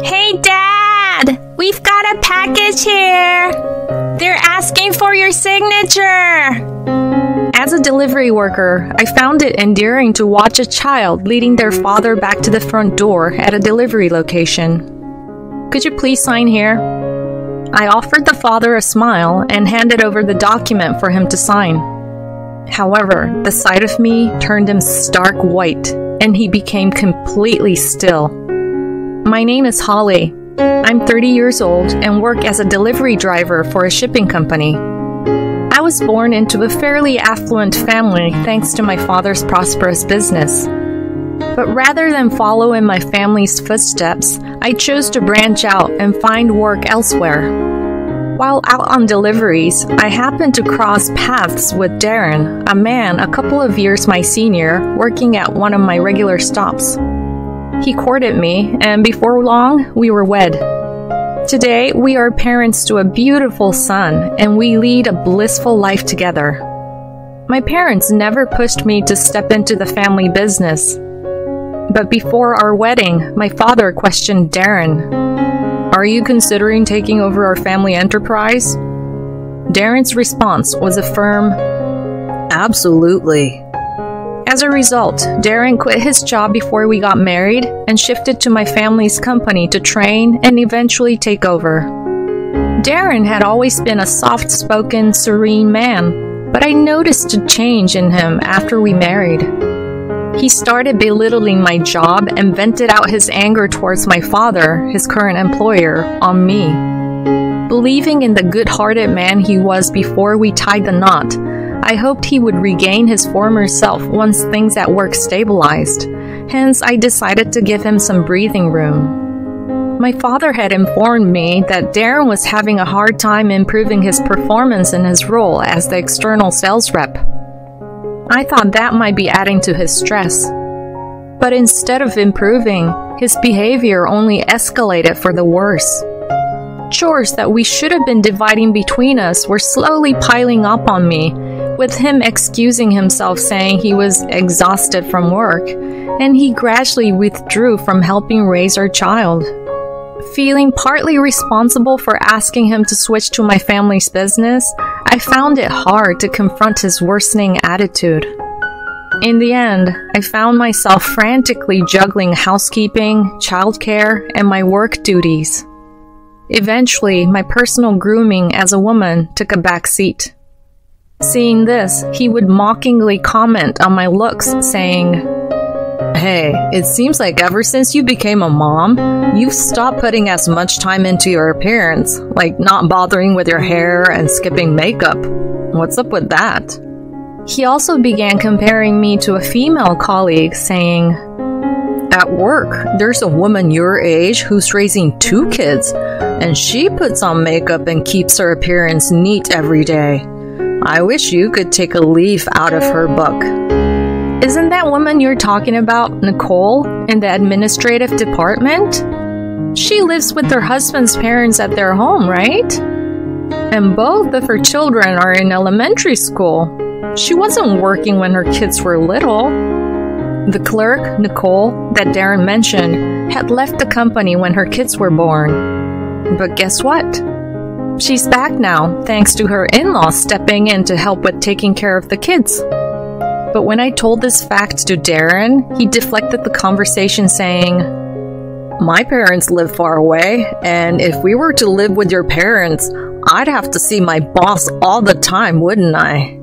Hey, Dad! We've got a package here! They're asking for your signature! As a delivery worker, I found it endearing to watch a child leading their father back to the front door at a delivery location. Could you please sign here? I offered the father a smile and handed over the document for him to sign. However, the sight of me turned him stark white, and he became completely still. My name is Holly. I'm 30 years old and work as a delivery driver for a shipping company. I was born into a fairly affluent family thanks to my father's prosperous business. But rather than follow in my family's footsteps, I chose to branch out and find work elsewhere. While out on deliveries, I happened to cross paths with Darren, a man a couple of years my senior, working at one of my regular stops. He courted me, and before long, we were wed. Today, we are parents to a beautiful son, and we lead a blissful life together. My parents never pushed me to step into the family business. But before our wedding, my father questioned Darren. "Are you considering taking over our family enterprise?" Darren's response was a firm, "Absolutely." As a result, Darren quit his job before we got married and shifted to my family's company to train and eventually take over. Darren had always been a soft-spoken, serene man, but I noticed a change in him after we married. He started belittling my job and vented out his anger towards my father, his current employer, on me. Believing in the good-hearted man he was before we tied the knot, I hoped he would regain his former self once things at work stabilized. Hence, I decided to give him some breathing room. My father had informed me that Darren was having a hard time improving his performance in his role as the external sales rep. I thought that might be adding to his stress. But instead of improving, his behavior only escalated for the worse. Chores that we should have been dividing between us were slowly piling up on me, with him excusing himself saying he was exhausted from work, and he gradually withdrew from helping raise our child. Feeling partly responsible for asking him to switch to my family's business, I found it hard to confront his worsening attitude. In the end, I found myself frantically juggling housekeeping, childcare, and my work duties. Eventually, my personal grooming as a woman took a back seat. Seeing this, he would mockingly comment on my looks, saying, "Hey, it seems like ever since you became a mom, you've stopped putting as much time into your appearance, like not bothering with your hair and skipping makeup. What's up with that?" He also began comparing me to a female colleague, saying, "At work, there's a woman your age who's raising 2 kids, and she puts on makeup and keeps her appearance neat every day. I wish you could take a leaf out of her book." Isn't that woman you're talking about Nicole in the administrative department? She lives with her husband's parents at their home, right? And both of her children are in elementary school. She wasn't working when her kids were little. The clerk, Nicole, that Darren mentioned, had left the company when her kids were born. But guess what? She's back now, thanks to her in-laws stepping in to help with taking care of the kids. But when I told this fact to Darren, he deflected the conversation saying, "My parents live far away, and if we were to live with your parents, I'd have to see my boss all the time, wouldn't I?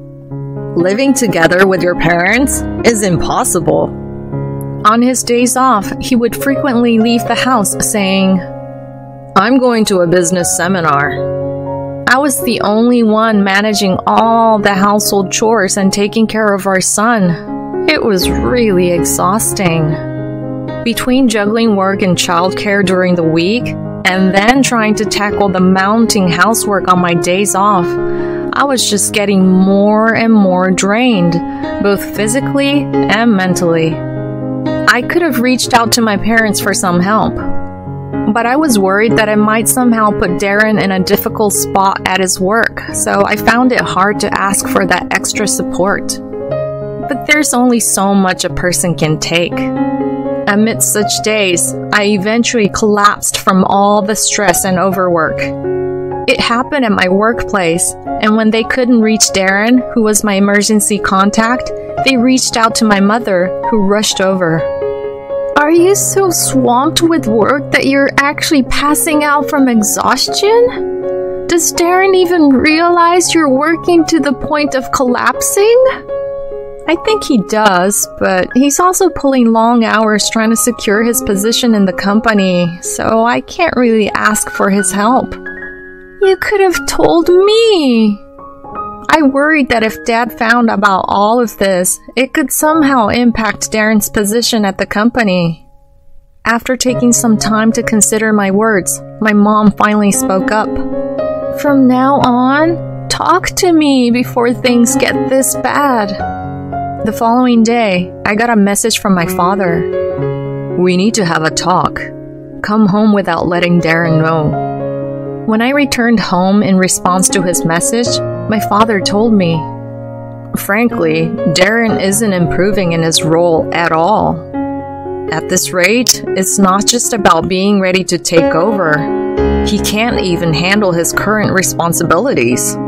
Living together with your parents is impossible." On his days off, he would frequently leave the house saying, "I'm going to a business seminar." I was the only one managing all the household chores and taking care of our son. It was really exhausting. Between juggling work and childcare during the week, and then trying to tackle the mounting housework on my days off, I was just getting more and more drained, both physically and mentally. I could have reached out to my parents for some help, but I was worried that I might somehow put Darren in a difficult spot at his work, so I found it hard to ask for that extra support. But there's only so much a person can take. Amidst such days, I eventually collapsed from all the stress and overwork. It happened at my workplace, and when they couldn't reach Darren, who was my emergency contact, they reached out to my mother, who rushed over. Are you so swamped with work that you're actually passing out from exhaustion? Does Darren even realize you're working to the point of collapsing? I think he does, but he's also pulling long hours trying to secure his position in the company, so I can't really ask for his help. You could have told me. I worried that if Dad found about all of this, it could somehow impact Darren's position at the company. After taking some time to consider my words, my mom finally spoke up. From now on, talk to me before things get this bad. The following day, I got a message from my father. We need to have a talk. Come home without letting Darren know. When I returned home in response to his message, my father told me, frankly, Darren isn't improving in his role at all. At this rate, it's not just about being ready to take over. He can't even handle his current responsibilities.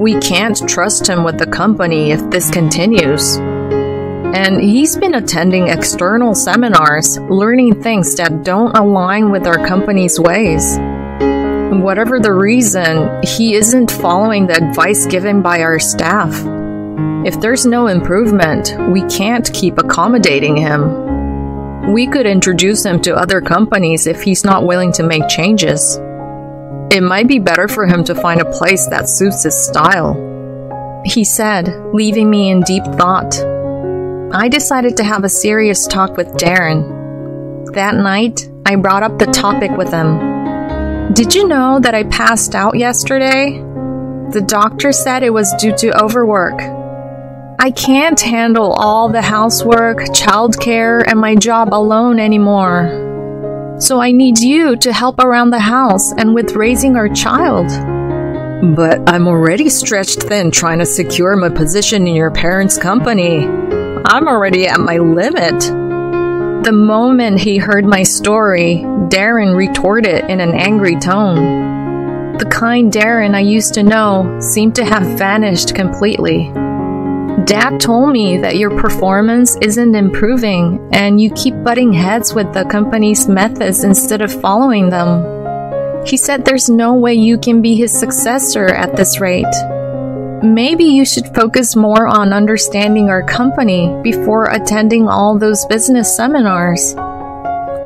We can't trust him with the company if this continues. And he's been attending external seminars, learning things that don't align with our company's ways. Whatever the reason, he isn't following the advice given by our staff. If there's no improvement, we can't keep accommodating him. We could introduce him to other companies if he's not willing to make changes. It might be better for him to find a place that suits his style, he said, leaving me in deep thought. I decided to have a serious talk with Darren. That night, I brought up the topic with him. Did you know that I passed out yesterday? The doctor said it was due to overwork. I can't handle all the housework, childcare, and my job alone anymore. So I need you to help around the house and with raising our child. But I'm already stretched thin trying to secure my position in your parents' company. I'm already at my limit. The moment he heard my story, Darren retorted in an angry tone. The kind Darren I used to know seemed to have vanished completely. Dad told me that your performance isn't improving and you keep butting heads with the company's methods instead of following them. He said there's no way you can be his successor at this rate. Maybe you should focus more on understanding our company before attending all those business seminars.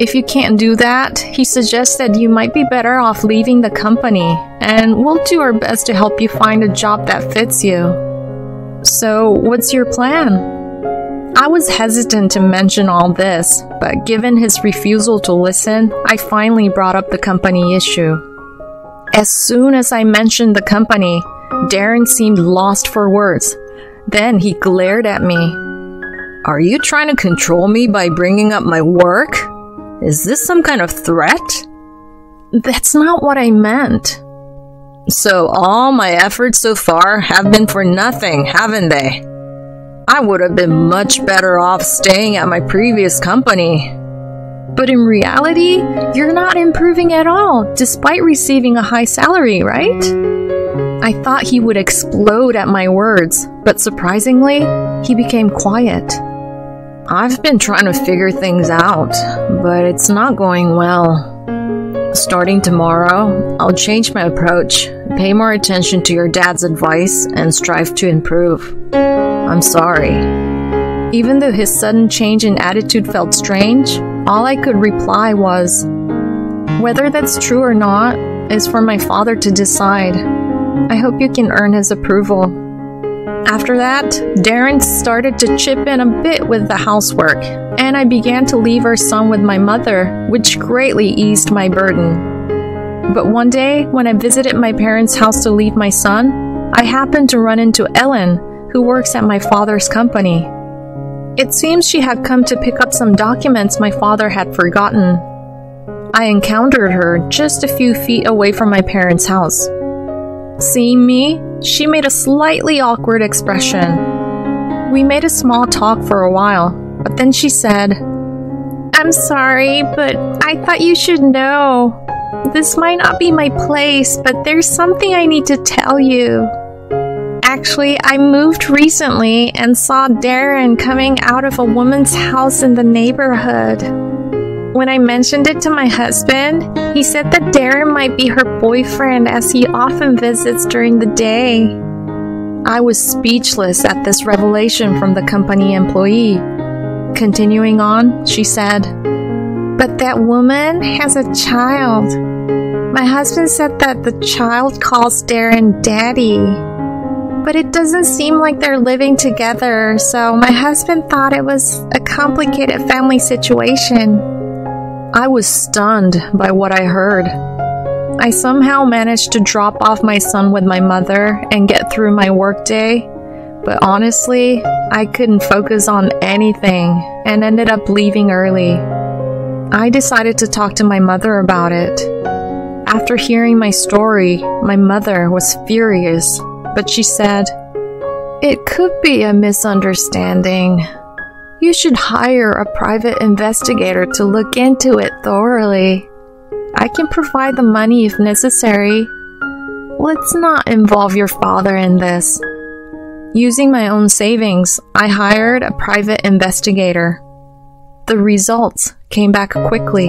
If you can't do that, he suggested you might be better off leaving the company, and we'll do our best to help you find a job that fits you. So, what's your plan? I was hesitant to mention all this, but given his refusal to listen, I finally brought up the company issue. As soon as I mentioned the company, Darren seemed lost for words. Then he glared at me. Are you trying to control me by bringing up my work? Is this some kind of threat? That's not what I meant. So all my efforts so far have been for nothing, haven't they? I would have been much better off staying at my previous company. But in reality, you're not improving at all, despite receiving a high salary, right? I thought he would explode at my words, but surprisingly, he became quiet. I've been trying to figure things out, but it's not going well. Starting tomorrow, I'll change my approach, pay more attention to your dad's advice, and strive to improve. I'm sorry. Even though his sudden change in attitude felt strange, all I could reply was, whether that's true or not is for my father to decide. I hope you can earn his approval. After that, Darren started to chip in a bit with the housework, and I began to leave our son with my mother, which greatly eased my burden. But one day, when I visited my parents' house to leave my son, I happened to run into Ellen, who works at my father's company. It seems she had come to pick up some documents my father had forgotten. I encountered her just a few feet away from my parents' house. Seeing me, she made a slightly awkward expression. We made a small talk for a while, but then she said, I'm sorry, but I thought you should know. This might not be my place, but there's something I need to tell you. Actually, I moved recently and saw Darren coming out of a woman's house in the neighborhood. When I mentioned it to my husband, he said that Darren might be her boyfriend as he often visits during the day. I was speechless at this revelation from the company employee. Continuing on, she said, "But that woman has a child. My husband said that the child calls Darren Daddy. But it doesn't seem like they're living together, so my husband thought it was a complicated family situation." I was stunned by what I heard. I somehow managed to drop off my son with my mother and get through my workday, but honestly, I couldn't focus on anything and ended up leaving early. I decided to talk to my mother about it. After hearing my story, my mother was furious, but she said, "It could be a misunderstanding. You should hire a private investigator to look into it thoroughly. I can provide the money if necessary. Let's not involve your father in this." Using my own savings, I hired a private investigator. The results came back quickly.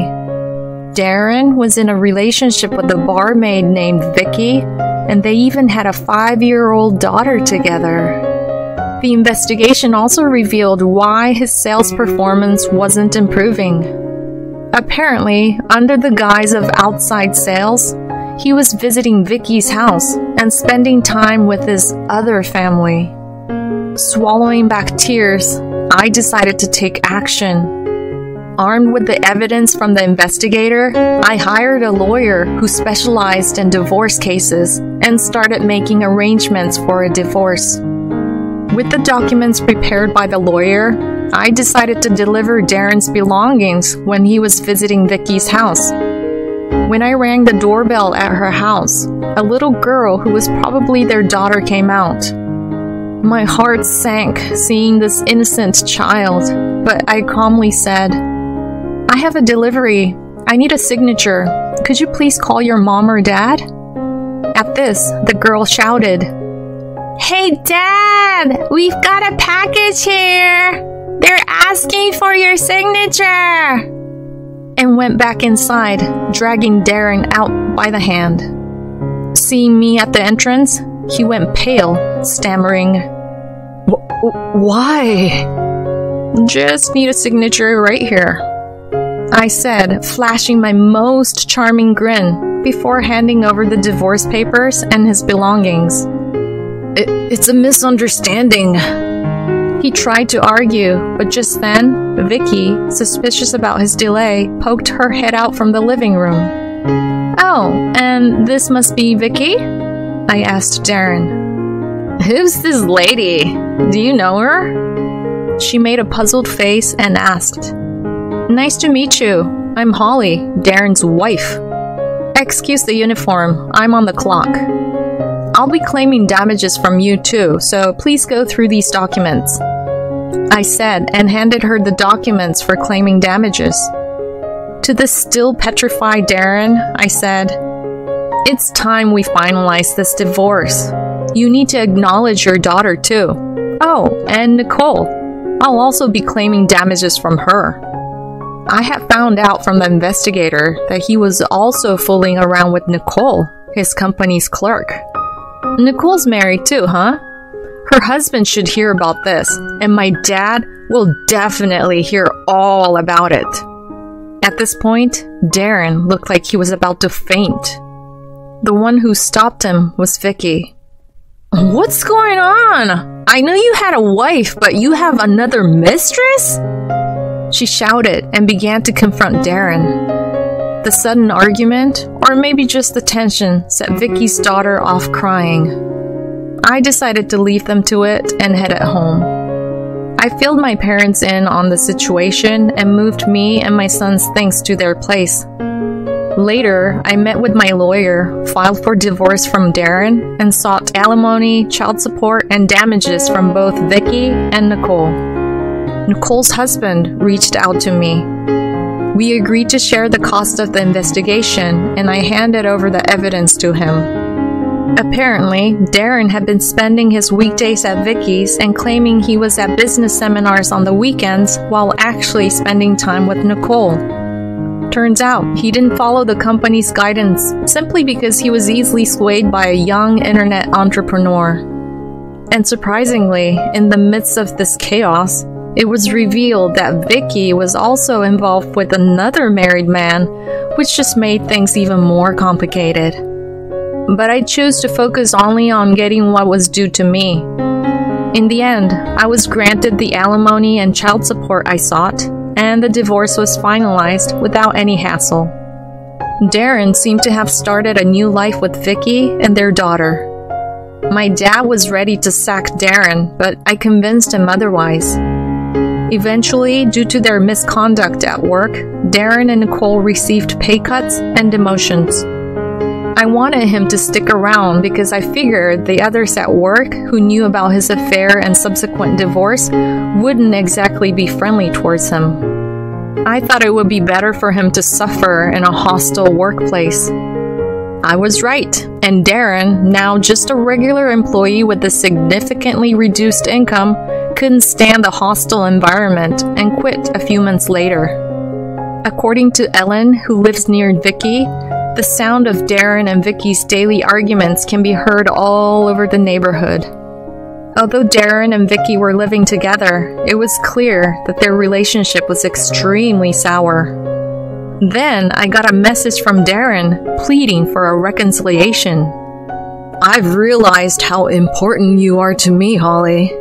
Darren was in a relationship with a barmaid named Vicky, and they even had a 5-year-old daughter together. The investigation also revealed why his sales performance wasn't improving. Apparently, under the guise of outside sales, he was visiting Vicky's house and spending time with his other family. Swallowing back tears, I decided to take action. Armed with the evidence from the investigator, I hired a lawyer who specialized in divorce cases and started making arrangements for a divorce. With the documents prepared by the lawyer, I decided to deliver Darren's belongings when he was visiting Vicky's house. When I rang the doorbell at her house, a little girl who was probably their daughter came out. My heart sank seeing this innocent child, but I calmly said, "I have a delivery. I need a signature. Could you please call your mom or dad?" At this, the girl shouted, "Hey Dad, we've got a package here. They're asking for your signature," and went back inside, dragging Darren out by the hand. Seeing me at the entrance, he went pale, stammering, "Why?" "Just need a signature right here," I said, flashing my most charming grin before handing over the divorce papers and his belongings. It's a misunderstanding." He tried to argue, but just then, Vicky, suspicious about his delay, poked her head out from the living room. "Oh, and this must be Vicky?" I asked Darren. "Who's this lady? Do you know her?" She made a puzzled face and asked, "Nice to meet you. I'm Holly, Darren's wife." "Excuse the uniform. I'm on the clock. I'll be claiming damages from you too, so please go through these documents," I said, and handed her the documents for claiming damages. To the still petrified Darren, I said, "It's time we finalize this divorce. You need to acknowledge your daughter too. Oh, and Nicole. I'll also be claiming damages from her." I had found out from the investigator that he was also fooling around with Nicole, his company's clerk. "Nicole's married too, huh? Her husband should hear about this, and my dad will definitely hear all about it." At this point, Darren looked like he was about to faint. The one who stopped him was Vicky. "What's going on? I knew you had a wife, but you have another mistress?" She shouted and began to confront Darren. The sudden argument, or maybe just the tension, set Vicky's daughter off crying. I decided to leave them to it and headed home. I filled my parents in on the situation and moved me and my son's things to their place. Later, I met with my lawyer, filed for divorce from Darren, and sought alimony, child support, and damages from both Vicky and Nicole. Nicole's husband reached out to me. We agreed to share the cost of the investigation, and I handed over the evidence to him. Apparently, Darren had been spending his weekdays at Vicky's and claiming he was at business seminars on the weekends while actually spending time with Nicole. Turns out, he didn't follow the company's guidance simply because he was easily swayed by a young internet entrepreneur. And surprisingly, in the midst of this chaos, it was revealed that Vicky was also involved with another married man, which just made things even more complicated. But I chose to focus only on getting what was due to me. In the end, I was granted the alimony and child support I sought, and the divorce was finalized without any hassle. Darren seemed to have started a new life with Vicky and their daughter. My dad was ready to sack Darren, but I convinced him otherwise. Eventually, due to their misconduct at work, Darren and Nicole received pay cuts and demotions. I wanted him to stick around because I figured the others at work who knew about his affair and subsequent divorce wouldn't exactly be friendly towards him. I thought it would be better for him to suffer in a hostile workplace. I was right, and Darren, now just a regular employee with a significantly reduced income, couldn't stand the hostile environment and quit a few months later. According to Ellen, who lives near Vicky, the sound of Darren and Vicky's daily arguments can be heard all over the neighborhood. Although Darren and Vicky were living together, it was clear that their relationship was extremely sour. Then I got a message from Darren pleading for a reconciliation. "I've realized how important you are to me, Holly.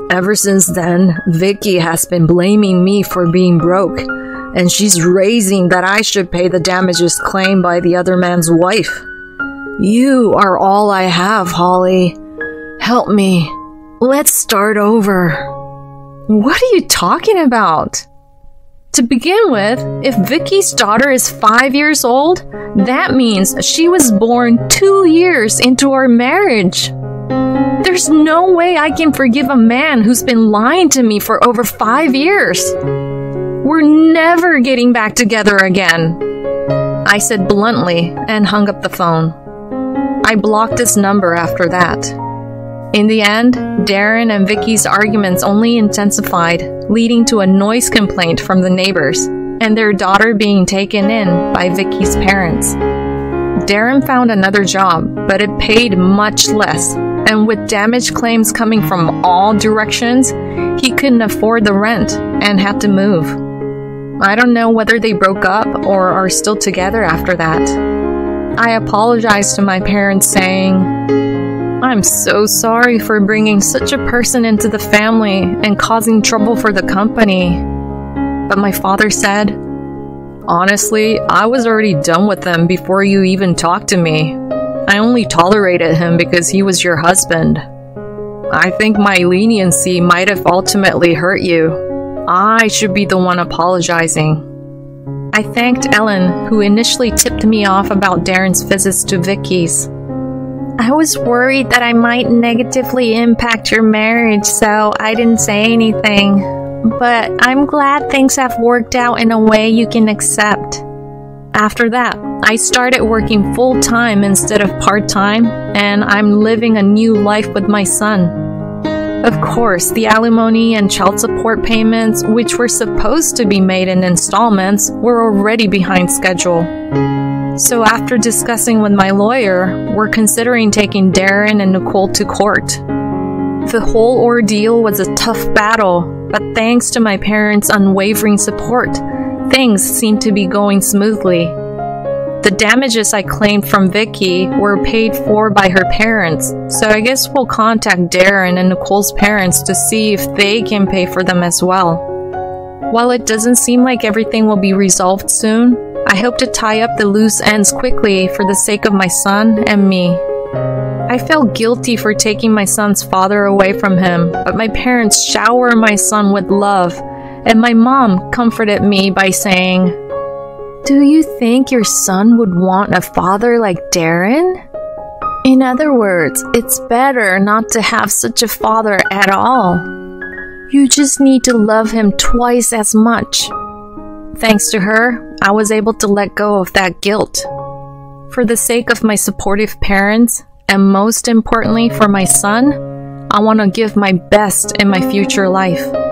Ever since then, Vicky has been blaming me for being broke, and she's raising that I should pay the damages claimed by the other man's wife. You are all I have, Holly. Help me. Let's start over." What are you talking about? To begin with, if Vicky's daughter is 5 years old, that means she was born 2 years into our marriage. There's no way I can forgive a man who's been lying to me for over 5 years. We're never getting back together again, I said bluntly and hung up the phone. I blocked his number after that. In the end, Darren and Vicky's arguments only intensified, leading to a noise complaint from the neighbors and their daughter being taken in by Vicky's parents. Darren found another job, but it paid much less, and with damage claims coming from all directions, he couldn't afford the rent and had to move. I don't know whether they broke up or are still together after that. I apologized to my parents saying, "I'm so sorry for bringing such a person into the family and causing trouble for the company." But my father said, "Honestly, I was already done with them before you even talked to me. I only tolerated him because he was your husband. I think my leniency might have ultimately hurt you. I should be the one apologizing." I thanked Ellen, who initially tipped me off about Darren's visits to Vicky's. "I was worried that I might negatively impact your marriage, so I didn't say anything. But I'm glad things have worked out in a way you can accept." After that, I started working full-time instead of part-time, and I'm living a new life with my son. Of course, the alimony and child support payments, which were supposed to be made in installments, were already behind schedule. So after discussing with my lawyer, we're considering taking Darren and Nicole to court. The whole ordeal was a tough battle, but thanks to my parents' unwavering support, things seem to be going smoothly. The damages I claimed from Vicky were paid for by her parents, so I guess we'll contact Darren and Nicole's parents to see if they can pay for them as well. While it doesn't seem like everything will be resolved soon, I hope to tie up the loose ends quickly for the sake of my son and me. I felt guilty for taking my son's father away from him, but my parents shower my son with love, and my mom comforted me by saying, "Do you think your son would want a father like Darren? In other words, it's better not to have such a father at all. You just need to love him twice as much." Thanks to her, I was able to let go of that guilt. For the sake of my supportive parents, and most importantly for my son, I want to give my best in my future life.